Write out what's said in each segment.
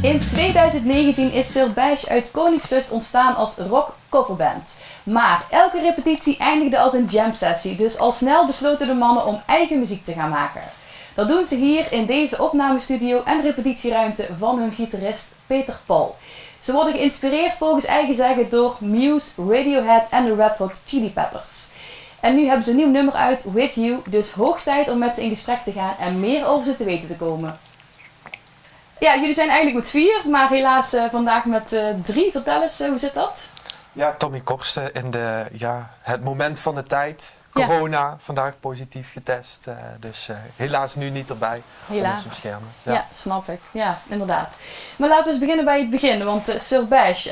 In 2019 is Sir Bash uit Koningslust ontstaan als rock coverband. Maar elke repetitie eindigde als een jam sessie, dus al snel besloten de mannen om eigen muziek te gaan maken. Dat doen ze hier in deze opnamestudio en repetitieruimte van hun gitarist Peter Paul. Ze worden geïnspireerd volgens eigen zeggen door Muse, Radiohead en de Red Hot Chili Peppers. En nu hebben ze een nieuw nummer uit, With You, dus hoog tijd om met ze in gesprek te gaan en meer over ze te weten te komen. Ja, jullie zijn eigenlijk met 4, maar helaas vandaag met 3. Vertel eens, hoe zit dat? Ja, Tommy Korsten in het moment van de tijd. Corona, vandaag positief getest. Dus helaas nu niet erbij. Helaas. Op ons schermen. Ja, snap ik. Ja, inderdaad. Maar laten we eens beginnen bij het begin. Want Sir Bash,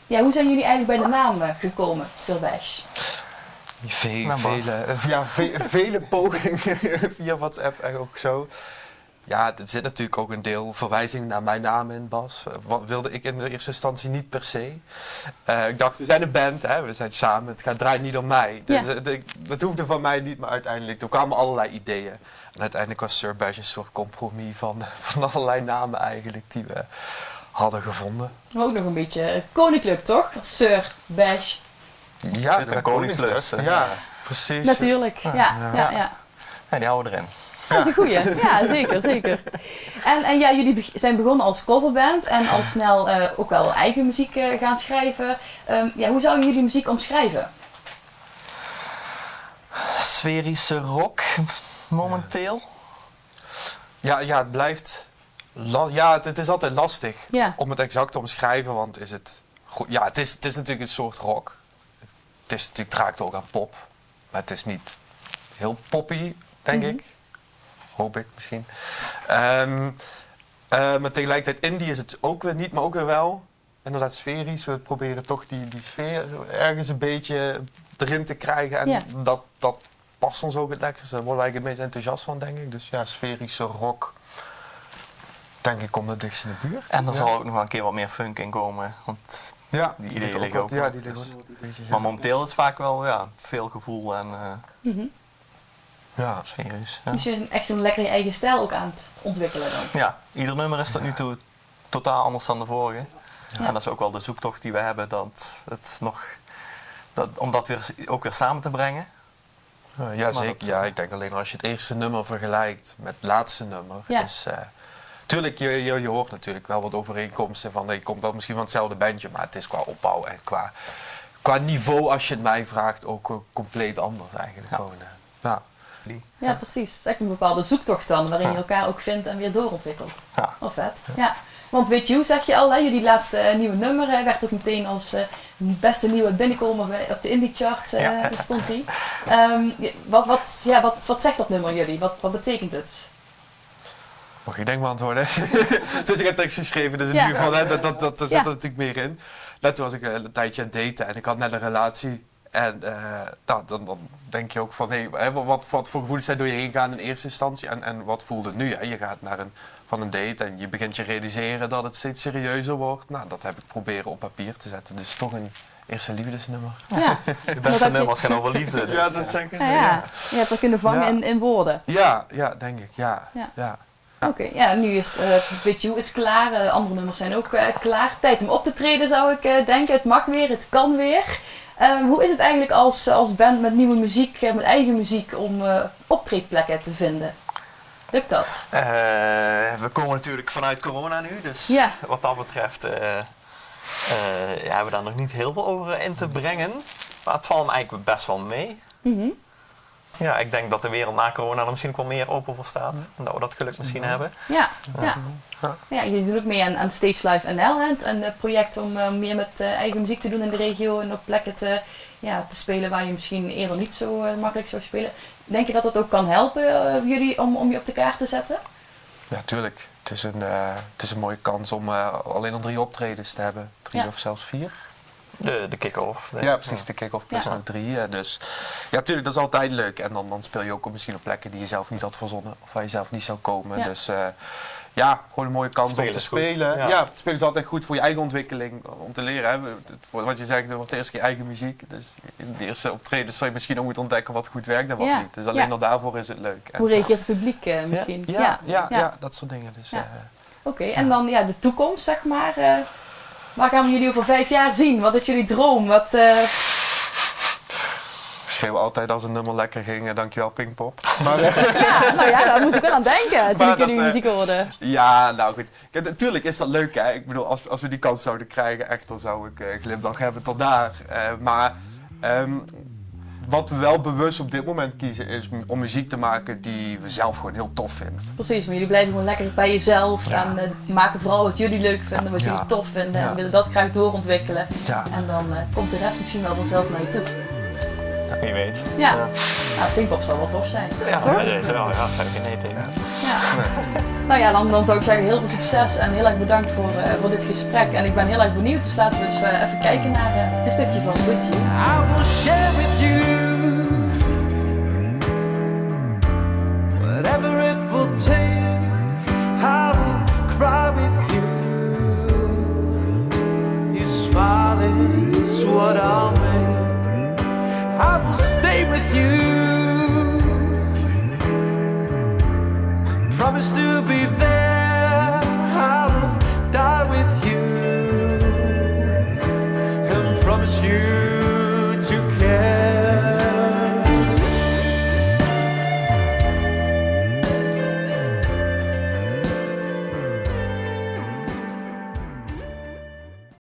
hoe zijn jullie eigenlijk bij de naam gekomen, Sir Bash? Vele pogingen via WhatsApp en ook zo. Ja, er zit natuurlijk ook een deel verwijzing naar mijn naam in, Bas. Wat wilde ik in de eerste instantie niet per se. Ik dacht, we zijn een band, hè? We zijn samen, het draait niet om mij. Dus, dat hoefde van mij niet, maar uiteindelijk, er kwamen allerlei ideeën. En uiteindelijk was Sir Bash een soort compromis van allerlei namen eigenlijk die we hadden gevonden. Maar ook nog een beetje koninklijk, toch? Sir Bash. Ja, de Koningslust. Ja, precies. Natuurlijk, ja. Ja, die houden erin. Dat is een goeie. Ja, zeker. En jullie zijn begonnen als coverband en al snel ook wel eigen muziek gaan schrijven. Hoe zou je jullie muziek omschrijven? Sferische rock, momenteel. Ja, het blijft... het is altijd lastig om het exact te omschrijven, want is het... Ja, het is natuurlijk een soort rock. Het is natuurlijk, draagt ook aan pop, maar het is niet heel poppy, denk ik. Hoop ik misschien. Maar tegelijkertijd indie is het ook weer niet, maar ook weer wel. Inderdaad sferisch. We proberen toch die sfeer ergens een beetje erin te krijgen. En dat past ons ook het lekkerste. Daar worden wij het meest enthousiast van, denk ik. Dus ja, sferische rock, denk ik, komt het dichtst in de buurt. En er zal ook nog wel een keer wat meer funk in komen. Want die ideeën liggen ook. Ja, die liggen maar momenteel is het vaak wel veel gevoel en... Ja, serieus. Dus je echt zo'n lekker je eigen stijl ook aan het ontwikkelen dan? Ja, ieder nummer is tot nu toe totaal anders dan de vorige. Ja. En dat is ook wel de zoektocht die we hebben, om dat ook weer samen te brengen. Ja, zeker. Ik denk alleen als je het eerste nummer vergelijkt met het laatste nummer, is... Tuurlijk, je hoort natuurlijk wel wat overeenkomsten van, je komt wel misschien van hetzelfde bandje, maar het is qua opbouw en qua niveau, als je het mij vraagt, ook compleet anders eigenlijk. Ja, precies. Het is echt een bepaalde zoektocht dan, waarin je elkaar ook vindt en weer doorontwikkelt. Ja. Oh, vet. Ja. Want With You zeg je al, jullie laatste nieuwe nummer werd ook meteen als beste nieuwe binnenkomer op de indie chart stond die. Wat zegt dat nummer jullie? Wat betekent het? Mag ik denk beantwoorden? Dus ik heb tekst geschreven, dus in ieder geval, dat zit er natuurlijk meer in. Net toen was ik een tijdje aan het daten en ik had net een relatie. En dan denk je ook van, wat voor gevoelens zijn door je heen gaan in eerste instantie en wat voelt het nu? Hè? Je gaat van een date en je begint je realiseren dat het steeds serieuzer wordt. Nou, dat heb ik proberen op papier te zetten. Dus toch een eerste liefdesnummer. Ja. De beste nummers gaan over liefde. Dus. Ja, dat zeg ik. Je hebt dat kunnen vangen in woorden. Ja, denk ik. Ja. Oké, nu is het With You is klaar. Andere nummers zijn ook klaar. Tijd om op te treden zou ik denken. Het mag weer, het kan weer. Hoe is het eigenlijk als band met nieuwe muziek, met eigen muziek, om optreedplekken te vinden? Lukt dat? We komen natuurlijk vanuit corona nu, dus wat dat betreft hebben we daar nog niet heel veel over in te brengen. Maar het valt me eigenlijk best wel mee. Ja, ik denk dat de wereld na corona er misschien ook wel meer open voor staat. En dat we dat geluk misschien hebben. Ja, jullie doen ook mee aan Stage Live NL, een project om meer met eigen muziek te doen in de regio en op plekken te spelen waar je misschien eerder niet zo makkelijk zou spelen. Denk je dat dat ook kan helpen jullie om je op de kaart te zetten? Ja, tuurlijk. Het is een mooie kans om alleen al 3 optredens te hebben. 3 of zelfs 4. De kick-off. Ja, precies, de kick-off plus nog 3. Dus ja, tuurlijk, dat is altijd leuk. En dan speel je ook misschien op plekken die je zelf niet had verzonnen. Of waar je zelf niet zou komen. Ja. Dus gewoon een mooie kans om te spelen. Ja, spelen is altijd goed voor je eigen ontwikkeling. Om te leren. Hè. Wat je zegt, het wordt de eerste keer eigen muziek. Dus in de eerste optreden zou je misschien ook moeten ontdekken wat goed werkt en wat niet. Dus alleen al daarvoor is het leuk. Hoe reageert het publiek misschien? Ja, dat soort dingen. Dus, Oké, en dan de toekomst, zeg maar. Waar gaan we jullie over 5 jaar zien? Wat is jullie droom? Wat... We schreeuwen altijd als een nummer lekker ging, dankjewel Pinkpop. Maar, ja, daar moest ik wel aan denken toen ik jullie muziek hoorde. Ja, nou goed. Kijk, natuurlijk is dat leuk, hè. Ik bedoel, als we die kans zouden krijgen, echt, dan zou ik glimlach hebben tot daar. Wat we wel bewust op dit moment kiezen is om muziek te maken die we zelf gewoon heel tof vinden. Precies, maar jullie blijven gewoon lekker bij jezelf en maken vooral wat jullie leuk vinden, wat jullie tof vinden en willen dat graag doorontwikkelen. Ja. En dan komt de rest misschien wel vanzelf naar je toe. Wie weet. Ja. Nou, Pinkpop zal wel tof zijn. Ja, deze wel. Ja, daar zou ik geen nee tegen. Ja. Nou ja, dan zou ik zeggen heel veel succes en heel erg bedankt voor dit gesprek. En ik ben heel erg benieuwd, dus laten we eens even kijken naar een stukje van Gucci. I will share with you whatever it will take. I will cry with you. You smiling is what I'll make. I will stay with you. Promise to be there. I will die with you. And promise you